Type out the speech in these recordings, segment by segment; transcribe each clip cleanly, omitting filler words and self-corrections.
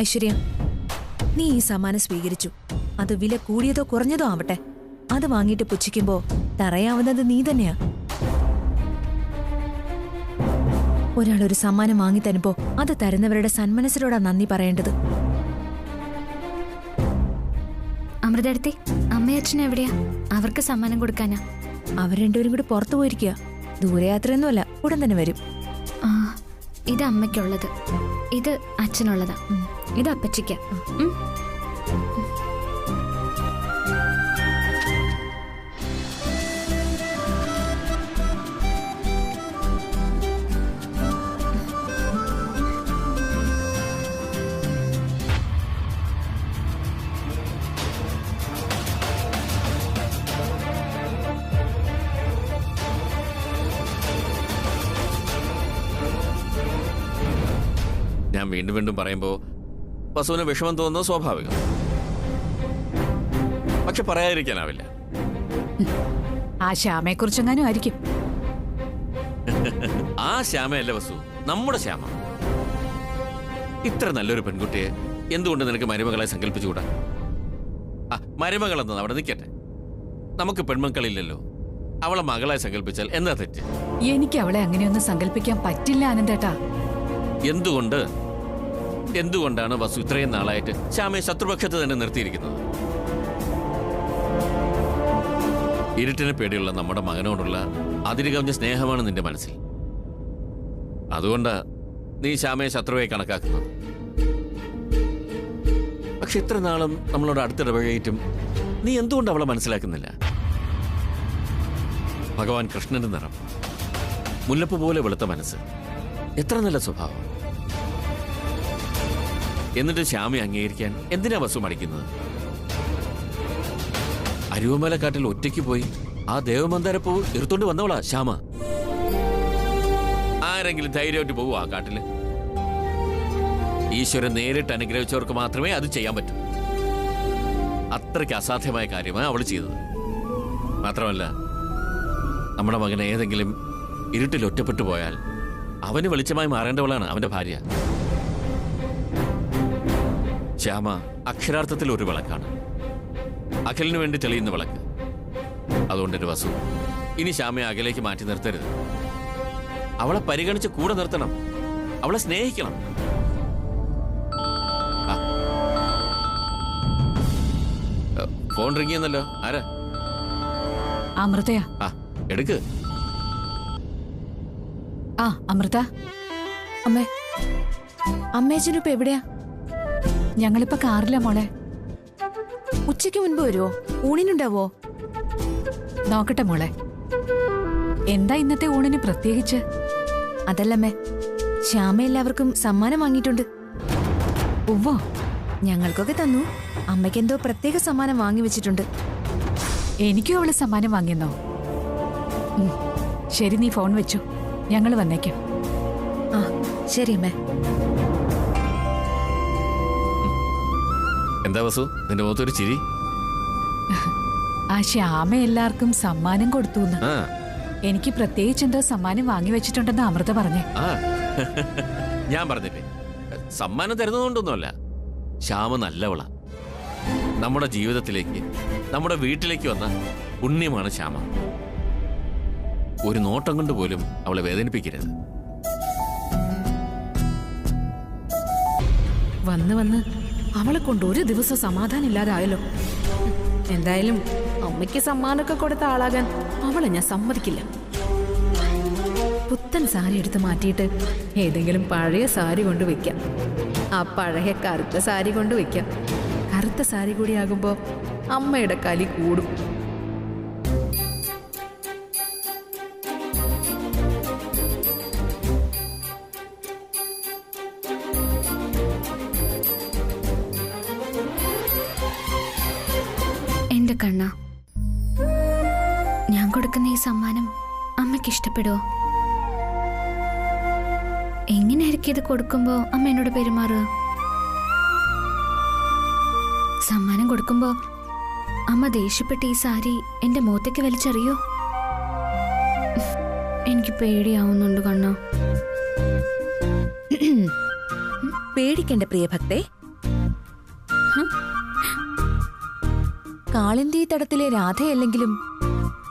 ഐശ്വര്യ, നീ ഈ സമ്മാനം സ്വീകരിച്ചു. അത് വില കൂടിയതോ കുറഞ്ഞതോ ആവട്ടെ, അത് വാങ്ങിയിട്ട് പുച്ഛിക്കുമ്പോ തറയാവുന്നത് നീ തന്നെയാ. ഒരാളൊരു സമ്മാനം വാങ്ങി തരുമ്പോ അത് തരുന്നവരുടെ സന്മനസ്സിലോടാ നന്ദി പറയേണ്ടത്. അമൃതടുത്തെ അമ്മയച്ഛൻ എവിടെയാ? അവർക്ക് സമ്മാനം കൊടുക്കാനാ. അവർ രണ്ടുപേരും കൂടി പുറത്തു പോയിരിക്കുക. ദൂരയാത്രയൊന്നുമല്ല, ഉടൻ തന്നെ വരും. ആ, ഇത് അമ്മയ്ക്കുള്ളത്, ഇത് അച്ഛനുള്ളതാ, ഇത് അപ്പച്ചിക്ക. ഞാൻ വീണ്ടും വീണ്ടും പറയുമ്പോ വസുവിന് വിഷമം തോന്നുന്നത് സ്വാഭാവികം. പക്ഷെ പറയാതിരിക്കാനാവില്ല. ആ ശ്യാമയെ കുറിച്ചെങ്ങാനും ആയിരിക്കും. ആ ശ്യാമയല്ല വസു, നമ്മുടെ ശ്യാമ. ഇത്ര നല്ലൊരു പെൺകുട്ടിയെ എന്തുകൊണ്ട് നിനക്ക് മരുമകളെ സങ്കല്പിച്ചുകൂടാ? മരുമകളെന്ന് അവിടെ നിൽക്കട്ടെ, നമുക്ക് പെൺമക്കളില്ലല്ലോ. അവളെ മകളെ സങ്കല്പിച്ചാൽ എന്താ തെറ്റ്? എനിക്ക് അവളെ അങ്ങനെയൊന്നും സങ്കല്പിക്കാൻ പറ്റില്ല ആനന്ദേട്ടാ. എന്തുകൊണ്ടാണ് വസു ഇത്രയും നാളായിട്ട് ശ്യാമയെ ശത്രുപക്ഷത്ത് തന്നെ നിർത്തിയിരിക്കുന്നത്? ഇരുട്ടിനെ പേടിയുള്ള നമ്മുടെ മകനോടുള്ള അതിരുകവിഞ്ഞ സ്നേഹമാണ് നിന്റെ മനസ്സിൽ. അതുകൊണ്ടാ നീ ശ്യാമയെ ശത്രുവായി കണക്കാക്കുന്നത്. പക്ഷെ ഇത്ര നാളും നമ്മളോട് അടുത്തിടപഴകിയിട്ടും നീ എന്തുകൊണ്ട് അവളെ മനസ്സിലാക്കുന്നില്ല? ഭഗവാൻ കൃഷ്ണന്റെ നിറം, മുല്ലപ്പ് പോലെ വെളുത്ത മനസ്സ്, എത്ര നല്ല സ്വഭാവം. എന്നിട്ട് ശ്യാമയെ അംഗീകരിക്കാൻ എന്തിനാ വസു മടിക്കുന്നത്? അരുവമലക്കാട്ടിൽ ഒറ്റയ്ക്ക് പോയി ആ ദേവമന്ദാരപ്പൂവ് എടുത്തോണ്ട് വന്നവളാ ശ്യാമ. ആരെങ്കിലും ധൈര്യമായിട്ട് പോവൂ ആ കാട്ടില്? ഈശ്വരൻ നേരിട്ട് അനുഗ്രഹിച്ചവർക്ക് മാത്രമേ അത് ചെയ്യാൻ പറ്റൂ. അത്രയ്ക്ക് അസാധ്യമായ കാര്യമാണ് അവൾ ചെയ്തത്. മാത്രമല്ല, നമ്മുടെ മകൻ ഏതെങ്കിലും ഇരുട്ടിൽ ഒറ്റപ്പെട്ടു പോയാൽ അവന് വെളിച്ചമായി മാറേണ്ടവളാണ് അവന്റെ ഭാര്യ. ശ്യാമ അക്ഷരാർത്ഥത്തിൽ ഒരു വിളക്കാണ്, അഖിലിന് വേണ്ടി തെളിയുന്ന വിളക്ക്. അതുകൊണ്ടൊരു വസു, ഇനി ശ്യാമയെ അകലേക്ക് മാറ്റി നിർത്തരുത്. അവളെ പരിഗണിച്ച് കൂടെ നിർത്തണം, അവളെ സ്നേഹിക്കണം. ഫോൺ റിംഗ് ചെയ്യുന്നല്ലോ, ആരാ? അമൃതയാ. എടുക്ക്. അമൃത. അമ്മേ, അമ്മേച്ചനിപ്പോ എവിടെയാ? ഞങ്ങളിപ്പോ കാറില്ല മോളെ. ഉച്ചയ്ക്ക് മുൻപ് വരുമോ? ഊണിനുണ്ടാവോ? നോക്കട്ടെ മോളെ. എന്താ ഇന്നത്തെ ഊണിന് പ്രത്യേകിച്ച്? അതല്ലമ്മേ, ശ്യാമ എല്ലാവർക്കും സമ്മാനം വാങ്ങിയിട്ടുണ്ട്. ഉവ്വോ, ഞങ്ങൾക്കൊക്കെ തന്നു. അമ്മയ്ക്ക് എന്തോ പ്രത്യേക സമ്മാനം വാങ്ങി വെച്ചിട്ടുണ്ട്. എനിക്കും അവള് സമ്മാനം വാങ്ങിയെന്നോ? ശരി, നീ ഫോൺ വെച്ചു, ഞങ്ങൾ വന്നേക്കാം. ശരി അമ്മേ. എന്താ വസു, നിന്റെ മുഖത്തൊരു ചിരി? ആ ശ്യാമ എല്ലാവർക്കും സമ്മാനം കൊടുത്തു. എനിക്ക് പ്രത്യേകിച്ച് എന്തോ സമ്മാനം വാങ്ങി വെച്ചിട്ടുണ്ടെന്ന് അമൃത പറഞ്ഞേ. ഞാൻ പറഞ്ഞില്ലേ, സമ്മാനം തരുന്നതുകൊണ്ടൊന്നുമല്ല. ശ്യാമ നല്ലവളാ. നമ്മുടെ ജീവിതത്തിലേക്ക്, നമ്മുടെ വീട്ടിലേക്ക് വന്ന പുണ്യമാണ് ശ്യാമ. ഒരു നോട്ടം കൊണ്ട് പോലും അവളെ വേദനിപ്പിക്കരുത്. വന്ന് അവളെ കൊണ്ട് ഒരു ദിവസം സമാധാനം ഇല്ലാതായല്ലോ. എന്തായാലും അമ്മയ്ക്ക് സമ്മാനമൊക്കെ കൊടുത്ത ആളാകാൻ അവളെ ഞാൻ സമ്മതിക്കില്ല. പുത്തൻ സാരി എടുത്ത് മാറ്റിയിട്ട് ഏതെങ്കിലും പഴയ സാരി കൊണ്ട് വെക്കാം. ആ പഴയ കറുത്ത സാരി കൊണ്ട് വെക്കാം. കറുത്ത സാരി കൂടി ആകുമ്പോ അമ്മയുടെ കലി കൂടും. എന്റെ കണ്ണ, ഞാൻ കൊടുക്കുന്ന ഈ സമ്മാനം അമ്മയ്ക്ക് ഇഷ്ടപ്പെടുവോ? എങ്ങനെയായിരിക്കും ഇത് കൊടുക്കുമ്പോ അമ്മ എന്നോട് പെരുമാറുക? സമ്മാനം കൊടുക്കുമ്പോ അമ്മ ദേഷ്യപ്പെട്ട് ഈ സാരി എന്റെ മുഖത്തേക്ക് വലിച്ചെറിയോ? എനിക്ക് പേടിയാവുന്നുണ്ട് കണ്ണ. പേടിക്കണ്ട പ്രിയഭക്തേ. കാളിന്തി തടത്തിലെ രാധയല്ലെങ്കിലും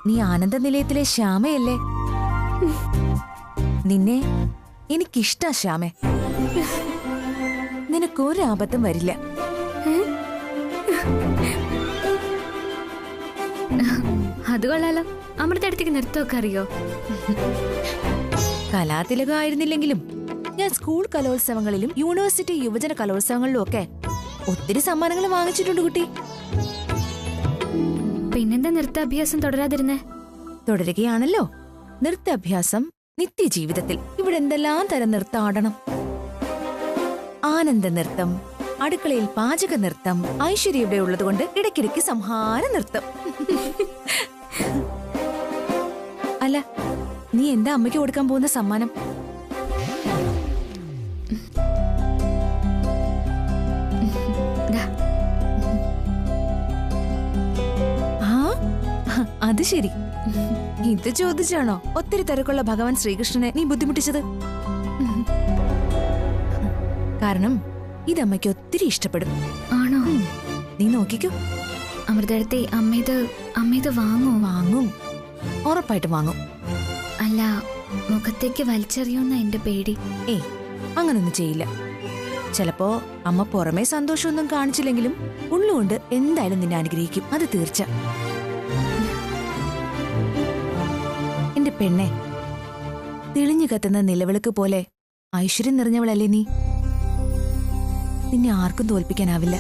നീ ആനന്ദ നിലയത്തിലെ ശ്യാമയല്ലേ? നിന്നെ എനിക്കിഷ്ടാ ശ്യാമേ. നിനക്കൊരാപത്തും വരില്ല. അത് കൊള്ളാലോ. അമൃതടുത്തേക്ക് നൃത്തമൊക്കെ അറിയോ? കലാതിലകം ആയിരുന്നില്ലെങ്കിലും ഞാൻ സ്കൂൾ കലോത്സവങ്ങളിലും യൂണിവേഴ്സിറ്റി യുവജന കലോത്സവങ്ങളിലും ഒക്കെ ഒത്തിരി സമ്മാനങ്ങൾ വാങ്ങിച്ചിട്ടുണ്ട് കുട്ടി. പിന്നെന്താ നൃത്താഭ്യാസം തുടരാതിരുന്നേ? തുടരുകയാണല്ലോ. നൃത്താഭ്യാസം നിത്യജീവിതത്തിൽ ഇവിടെ എന്തെല്ലാം തരം നൃത്തം ആടണം. ആനന്ദ നൃത്തം, അടുക്കളയിൽ പാചക നൃത്തം, ഐശ്വര്യ ഇവിടെ ഉള്ളതുകൊണ്ട് ഇടയ്ക്കിടയ്ക്ക് സംഹാര നൃത്തം. അല്ല, നീ എന്താ അമ്മയ്ക്ക് കൊടുക്കാൻ പോകുന്ന സമ്മാനം? അത് ശരി, ഇത് ചോദിച്ചാണോ ഒത്തിരി തിരക്കുള്ള ഭഗവാൻ ശ്രീകൃഷ്ണനെ നീ ബുദ്ധിമുട്ടിച്ചത്? കാരണം ഇതമ്മയ്ക്ക് ഒത്തിരി ഇഷ്ടപ്പെടും. ആണോ? നീ നോക്കിക്കോ. അമൃതടുത്തെ അമ്മ വാങ്ങും. വാങ്ങും, ഉറപ്പായിട്ട് വാങ്ങും. അല്ല, മുഖത്തേക്ക് വലിച്ചെറിയുന്ന എന്റെ പേടി. ഏയ്, അങ്ങനൊന്നും ചെയ്യില്ല. ചിലപ്പോ അമ്മ പുറമേ സന്തോഷമൊന്നും കാണിച്ചില്ലെങ്കിലും ഉള്ളുകൊണ്ട് എന്തായാലും നിന്നെ അനുഗ്രഹിക്കും, അത് തീർച്ച. എന്റെ പെണ്ണെ, തെളിഞ്ഞു കത്തുന്ന നിലവിളക്ക് പോലെ ഐശ്വര്യം നിറഞ്ഞവളല്ലേ നീ. നിന്നെ ആർക്കും തോൽപ്പിക്കാനാവില്ല.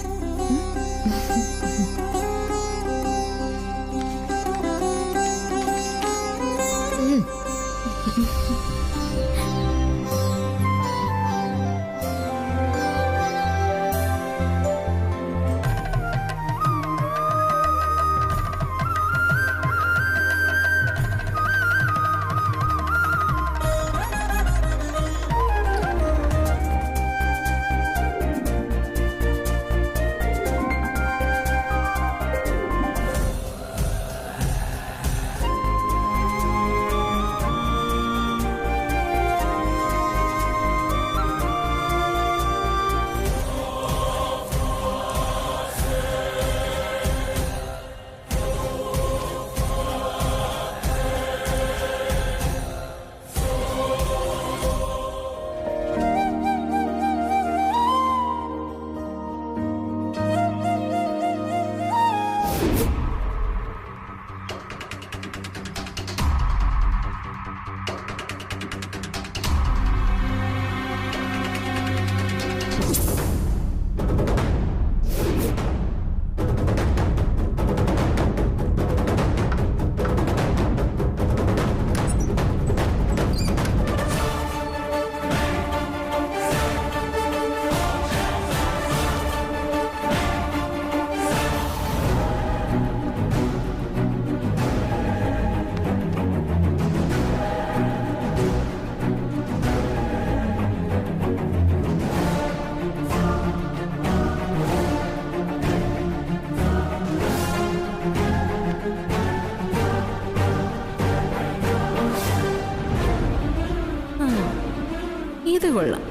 ഇത് കൊള്ളാം.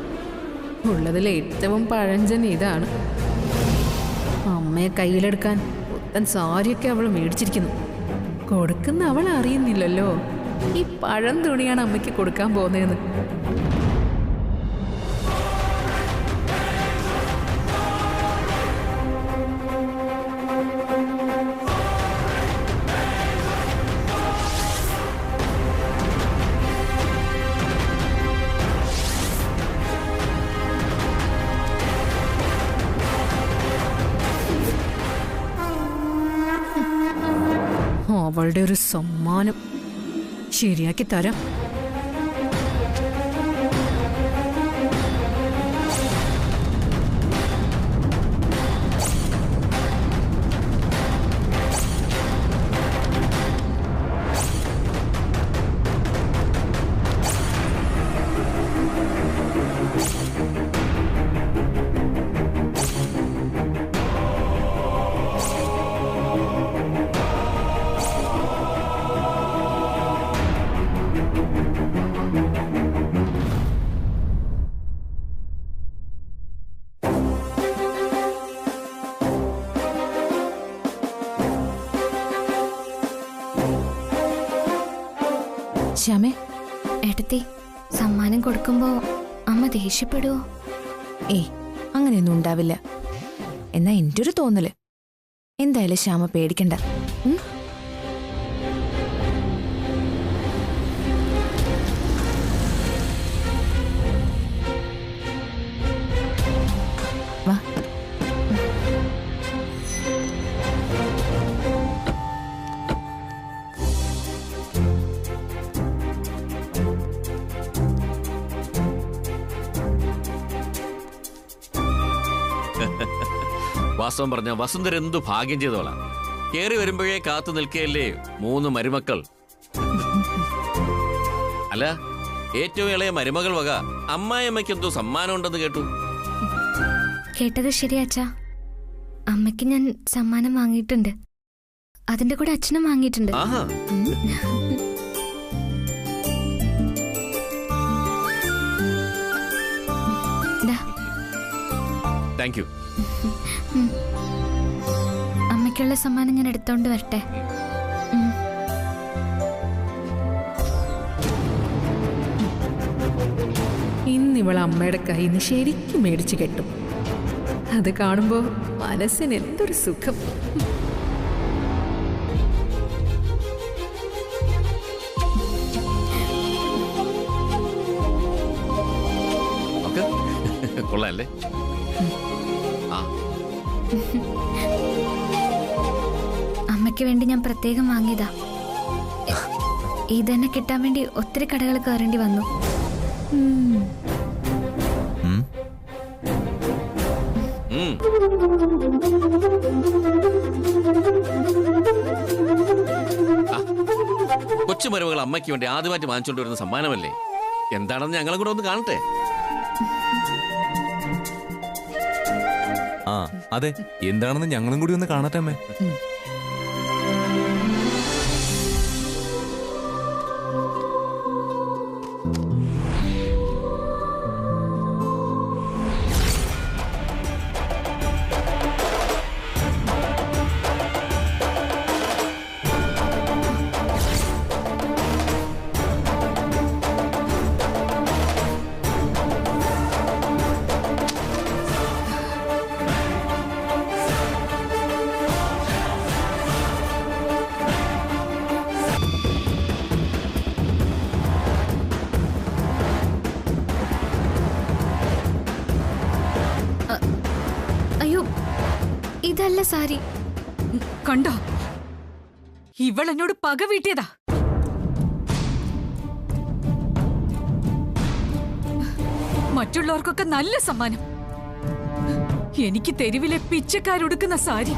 ഉള്ളതിൽ ഏറ്റവും പഴഞ്ചൻ ഇതാണ്. അമ്മയെ കയ്യിലെടുക്കാൻ പുത്തൻ സാരിയൊക്കെ അവൾ മേടിച്ചിരിക്കുന്നു. കൊടുക്കുന്ന അവൾ അറിയുന്നില്ലല്ലോ ഈ പഴം തുണിയാണ് അമ്മയ്ക്ക് കൊടുക്കാൻ പോകുന്നതെന്ന്. അവളുടെ ഒരു സമ്മാനം ശരിയാക്കി തരാം. ശ്യാമേ, ഏട്ടത്തി, സമ്മാനം കൊടുക്കുമ്പോ അമ്മ ദേഷ്യപ്പെടുവോ? ഏയ് അങ്ങനെയൊന്നും ഉണ്ടാവില്ല. എന്നാ എൻ്റെ ഒരു തോന്നല്. എന്തായാലും ശ്യാമ പേടിക്കണ്ട. ഉം? വാ. വാസ്തവം പറഞ്ഞ വസുന്ധര എന്തു ഭാഗ്യം ചെയ്തോളാ. കേറി വരുമ്പോഴേ കാത്തു നിൽക്കുകയല്ലേ 3 മരുമക്കൾ. അല്ല, ഏറ്റവും ഇളയ മരുമകൾ വക അമ്മായിയമ്മയ്ക്ക് എന്തോ സമ്മാനം ഉണ്ടെന്ന് കേട്ടു. കേട്ടത് ശരിയാച്ചാ. അമ്മയ്ക്ക് ഞാൻ സമ്മാനം വാങ്ങിയിട്ടുണ്ട്. അതിന്റെ കൂടെ അച്ഛനും വാങ്ങിയിട്ടുണ്ട്. ആഹാ, താങ്ക് യു. അമ്മയ്ക്കുള്ള സമ്മാനം ഞാൻ എടുത്തോണ്ട് വരട്ടെ. ഇന്നിവൾ അമ്മയുടെ കയ്യിൽ നിന്ന് ശരിക്കും മേടിച്ചു കെട്ടും. അത് കാണുമ്പോ മനസ്സിന് എന്തൊരു സുഖം. കൊള്ളാല്ലേ? ആ, അമ്മയ്ക്ക് വേണ്ടി ഞാൻ പ്രത്യേകം വാങ്ങിയതാ. ഇതെന്നെ കിട്ടാൻ വേണ്ടി ഒത്തിരി കടകൾ കയറേണ്ടി വന്നു. കൊച്ചുമരുമകൾ അമ്മയ്ക്ക് വേണ്ടി ആദ്യമായിട്ട് വാങ്ങിച്ചോണ്ട് വരുന്ന സമ്മാനമല്ലേ? എന്താണെന്ന് ഞങ്ങളും കൂടെ ഒന്ന് കാണട്ടെ. ആ അതെ, എന്താണെന്ന് ഞങ്ങളും കൂടി ഒന്ന് കാണട്ടെ അമ്മേ. ഇതല്ല സാരി. കണ്ടോ, ഇവളെന്നോട് പക വീട്ടിയതാ. മറ്റുള്ളവർക്കൊക്കെ നല്ല സമ്മാനം, എനിക്ക് തെരുവിലെ പിച്ചക്കാരൊടുക്കുന്ന സാരി.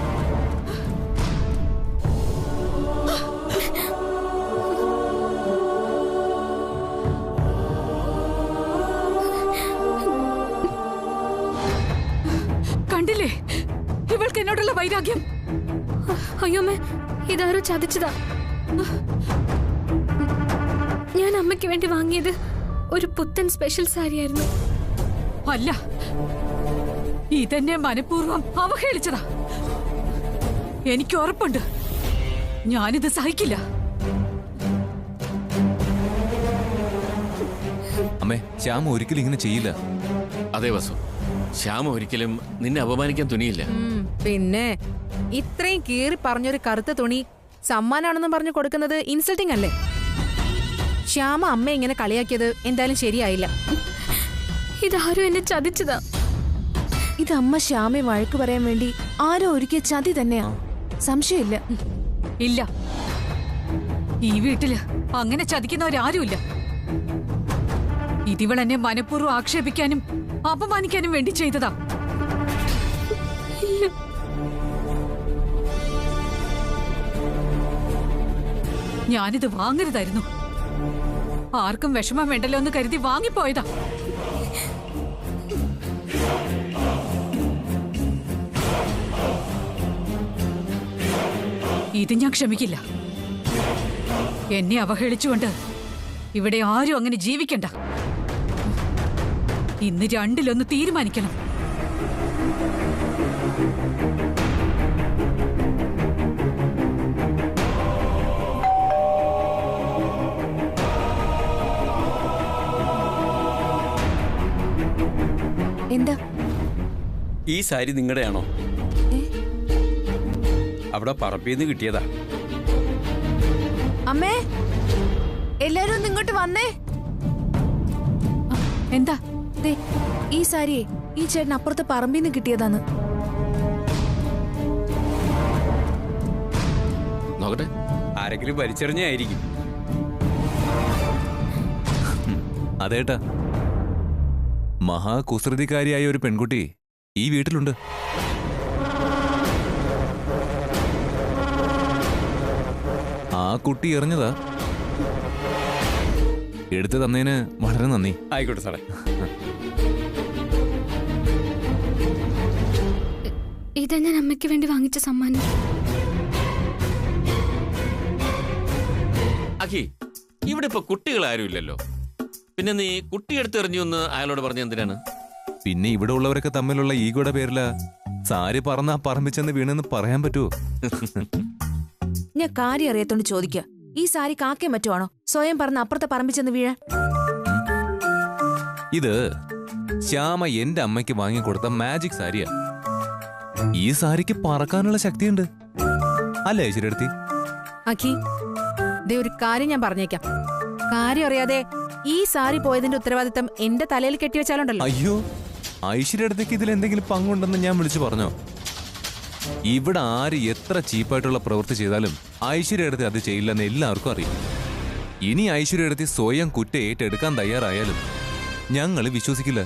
കണ്ടില്ലേ ഇവൾക്ക് എന്നോടുള്ള വൈരാഗ്യം? അയ്യോമ്മേ, ഇതാരോ ചതിച്ചതാ. ഞാൻ അമ്മയ്ക്ക് വേണ്ടി വാങ്ങിയത് ഒരു പുത്തൻ സ്പെഷ്യൽ സാരിയായിരുന്നു. അല്ല, ഇതെന്നെ മനഃപൂർവ്വം അവഹേളിച്ചതാ. എനിക്ക് ഉറപ്പുണ്ട്, ഞാനിത് സഹിക്കില്ല. അമ്മേ, ശ്യാമ ഒരിക്കലും ഇങ്ങനെ ചെയ്യില്ല. അതെ വസു, ശ്യാമ ഒരിക്കലും നിന്നെ അപമാനിക്കാൻ തുനിയില്ല. പിന്നെ ഇത്രയും കീറി പറഞ്ഞൊരു കറുത്ത തുണി സമ്മാനാണെന്നും പറഞ്ഞു കൊടുക്കുന്നത് ഇൻസൾട്ടിംഗ് അല്ലേ? ശ്യാമ അമ്മ ഇങ്ങനെ കളിയാക്കിയത് എന്തായാലും ശരിയായില്ല. ഇതാരോ എന്നെ ചതിച്ചതാ. ഇത് അമ്മ ശ്യാമയെ വഴക്കു പറയാൻ വേണ്ടി ആരോ ഒരുക്കിയ ചതി തന്നെയാ, സംശയമില്ല. ഇല്ല, ഈ വീട്ടില് അങ്ങനെ ചതിക്കുന്നവരാരുമില്ല. ഇതിവളെന്നെ മനഃപൂർവ്വം ആക്ഷേപിക്കാനും അപമാനിക്കാനും വേണ്ടി ചെയ്തതാ. ഞാനിത് വാങ്ങരുതായിരുന്നു. ആർക്കും വിഷമം വേണ്ടല്ലോ എന്ന് കരുതി വാങ്ങിപ്പോയതാ. ഇത് ഞാൻ ക്ഷമിക്കില്ല. എന്നെ അവഹേളിച്ചുകൊണ്ട് ഇവിടെ ആരും അങ്ങനെ ജീവിക്കണ്ട. ഇന്ന് രണ്ടിലൊന്ന് തീരുമാനിക്കണം. എന്താ? ഈ സാരി നിങ്ങളുടെയാണോ? ഏ? അവിടെ പറമ്പിന്ന് കിട്ടിയതാ. അമ്മേ, എല്ലാരും ഒന്ന് ഇങ്ങോട്ട് വന്നേ. എന്താ? ദേ, ഈ സാരിയെ ഈ ചേട്ടൻ അപ്പുറത്തെ പറമ്പിന്ന് കിട്ടിയതാന്ന്. നോക്കട്ടെ. ആരെങ്കിലും വലിച്ചെറിഞ്ഞായിരിക്കും. അതേട്ടാ, മഹാകുസൃതിക്കാരിയായ ഒരു പെൺകുട്ടി ഈ വീട്ടിലുണ്ട്. ആ കുട്ടി എറിഞ്ഞതാ. എടുത്തു തന്നതിന് വളരെ നന്ദി. ആയിക്കോട്ടെ സാറേ. ഇതാ ഞാൻ അമ്മയ്ക്ക് വേണ്ടി വാങ്ങിച്ച സമ്മാനം. അഖി, ഇവിടെ ഇപ്പൊ കുട്ടികൾ ആരും ഇല്ലല്ലോ. പിന്നെ നീ കുട്ടിയെടുത്തെറിഞ്ഞു എന്ന് അയാളോട് പറഞ്ഞ എന്തിനാണ്? പിന്നെ ഇവിടെ ഉള്ളവരൊക്കെ തമ്മിലുള്ള ഈഗോയുടെ പേരില സാരി പറന്നാ പറമ്പിച്ചെന്ന് വീണെന്ന് പറയാൻ പറ്റുമോ? ഞാൻ കാര്യം അറിയാത്തോണ്ട് ചോദിക്കുക. ഈ സാരി കാക്കേ മറ്റുവാണോ സ്വയം പറഞ്ഞ അപ്പുറത്തെ പറമ്പിച്ചെന്ന് വീഴാൻ? ഇത് ശ്യാമ എന്റെ അമ്മയ്ക്ക് വാങ്ങിക്കൊടുത്ത മാജിക് സാരിയാ. ഈ സാരിക്ക് പറക്കാനുള്ള ശക്തിയുണ്ട് അല്ലേ ഐശ്വര്യടുത്തി? അഖി, ദേ ഒരു കാര്യം ഞാൻ പറഞ്ഞേക്കാം. കാര്യം അറിയാതെ ഈ സാരി പോയതിന്റെ ഉത്തരവാദിത്തം എന്റെ തലയിൽ കെട്ടിവെച്ചാലുണ്ടല്ലോ. അയ്യോ, ഐശ്വര്യടുത്തേക്ക് ഇതിൽ എന്തെങ്കിലും പങ്കുണ്ടെന്ന് ഞാൻ വിളിച്ചു പറഞ്ഞോ? ഇവിടെ ആര് എത്ര ചീപ്പായിട്ടുള്ള പ്രവൃത്തി ചെയ്താലും ഐശ്വര്യടുത്ത് അത് ചെയ്യില്ലെന്ന് എല്ലാവർക്കും അറിയാം. ഇനി ഐശ്വര്യടുത്തി സ്വയം കുറ്റ ഏറ്റെടുക്കാൻ തയ്യാറായാലും ഞങ്ങൾ വിശ്വസിക്കില്ല.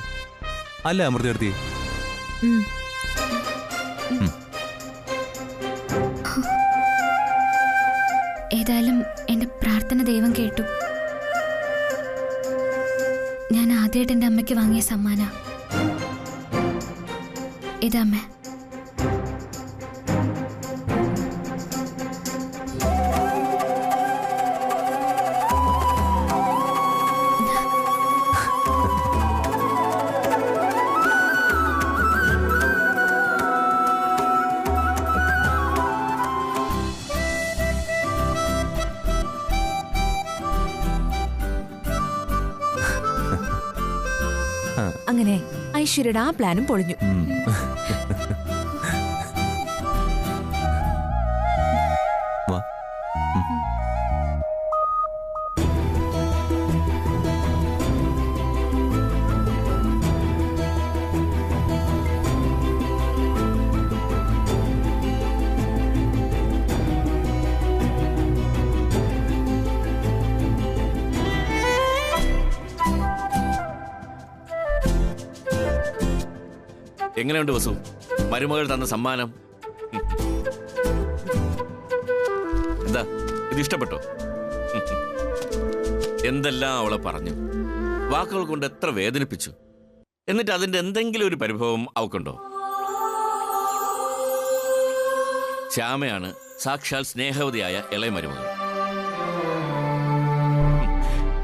അല്ല അമൃതടുത്തി? ഏതായാലും എന്റെ പ്രാർത്ഥന ദൈവം കേട്ടു. ഞാൻ ആദ്യമായിട്ട് എന്റെ അമ്മയ്ക്ക് വാങ്ങിയ സമ്മാന ഇതമ്മേ. അങ്ങനെ ഐശ്വര്യയുടെ ആ പ്ലാനും പൊളിഞ്ഞു. വാ. എങ്ങനെയുണ്ട് വസു, മരുമകൾ തന്ന സമ്മാനം? എന്താ, ഇത് ഇഷ്ടപ്പെട്ടോ? എന്തെല്ലാം അവളെ പറഞ്ഞു, വാക്കുകൾ കൊണ്ട് എത്ര വേദനിപ്പിച്ചു. എന്നിട്ട് അതിന്റെ എന്തെങ്കിലും ഒരു പരിഭവം അവക്കുണ്ടോ? ശ്യാമയാണ് സാക്ഷാൽ സ്നേഹവതിയായ ഇളയ മരുമകൾ.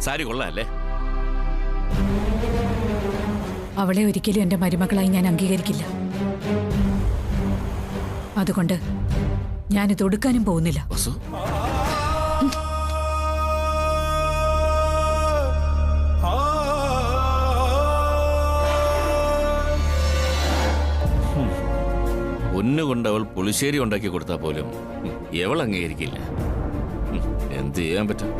സാരി കൊള്ളാല്ലേ? അവളെ ഒരിക്കലും എന്റെ മരുമകളായി ഞാൻ അംഗീകരിക്കില്ല. അതുകൊണ്ട് ഞാനിത് ഒടുക്കാനും പോകുന്നില്ല. വസു, പൊന്നുകൊണ്ട് അവൾ പുളിശ്ശേരി ഉണ്ടാക്കി കൊടുത്താൽ പോലും എവൾ അംഗീകരിക്കില്ല. എന്ത് ചെയ്യാൻ പറ്റും?